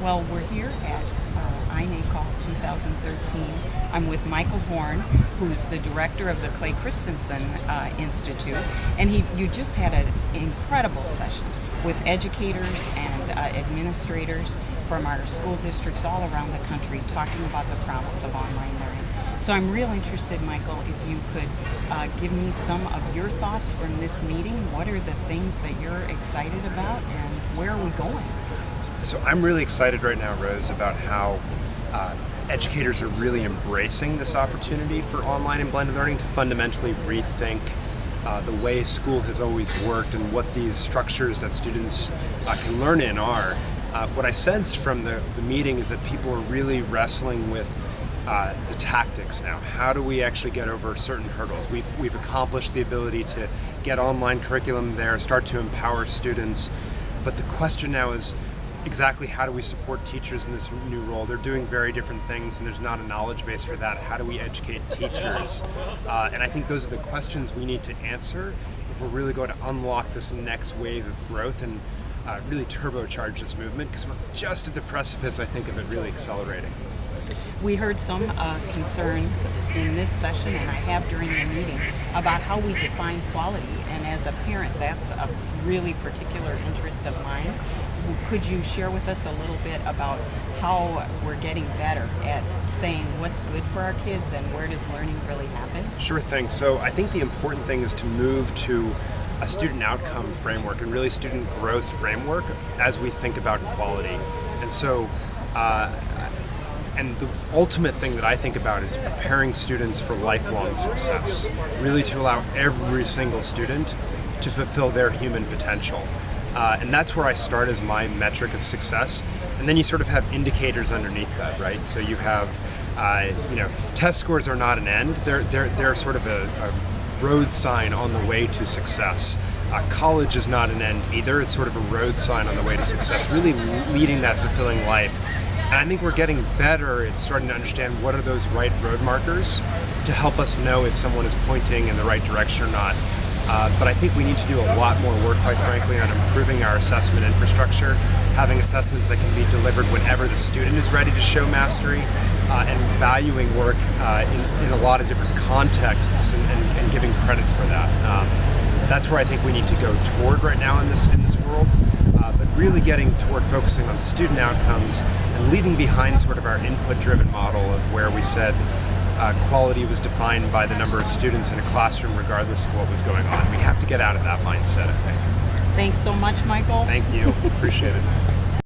Well, we're here at iNACOL 2013. I'm with Michael Horn, who's the director of the Clayton Christensen Institute, and you just had an incredible session with educators and administrators from our school districts all around the country talking about the promise of online learning. So I'm real interested, Michael, if you could give me some of your thoughts from this meeting. What are the things that you're excited about, and where are we going? So I'm really excited right now, Rose, about how educators are really embracing this opportunity for online and blended learning to fundamentally rethink the way school has always worked and what these structures that students can learn in are. What I sense from the meeting is that people are really wrestling with the tactics now. How do we actually get over certain hurdles? We've accomplished the ability to get online curriculum there, start to empower students, but the question now is exactly how do we support teachers in this new role? They're doing very different things and there's not a knowledge base for that. How do we educate teachers? And I think those are the questions we need to answer if we're really going to unlock this next wave of growth and really turbocharge this movement, because we're just at the precipice, I think, of it really accelerating. We heard some concerns in this session, and I have during the meeting, about how we define quality. And as a parent, that's a really particular interest of mine. Could you share with us a little bit about how we're getting better at saying what's good for our kids and where does learning really happen? Sure thing. So I think the important thing is to move to a student outcome framework and really student growth framework as we think about quality. And so and the ultimate thing that I think about is preparing students for lifelong success, really to allow every single student to fulfill their human potential. And that's where I start as my metric of success. And then you sort of have indicators underneath that, right? So you have, test scores are not an end. They're sort of a road sign on the way to success. College is not an end either. It's sort of a road sign on the way to success, really leading that fulfilling life. And I think we're getting better at starting to understand what are those right road markers to help us know if someone is pointing in the right direction or not. But I think we need to do a lot more work, quite frankly, on improving our assessment infrastructure, having assessments that can be delivered whenever the student is ready to show mastery, and valuing work in a lot of different contexts and giving credit for that. That's where I think we need to go toward right now in this world. But really getting toward focusing on student outcomes and leaving behind sort of our input-driven model of where we said quality was defined by the number of students in a classroom regardless of what was going on. We have to get out of that mindset, I think. Thanks so much, Michael. Thank you. Appreciate it.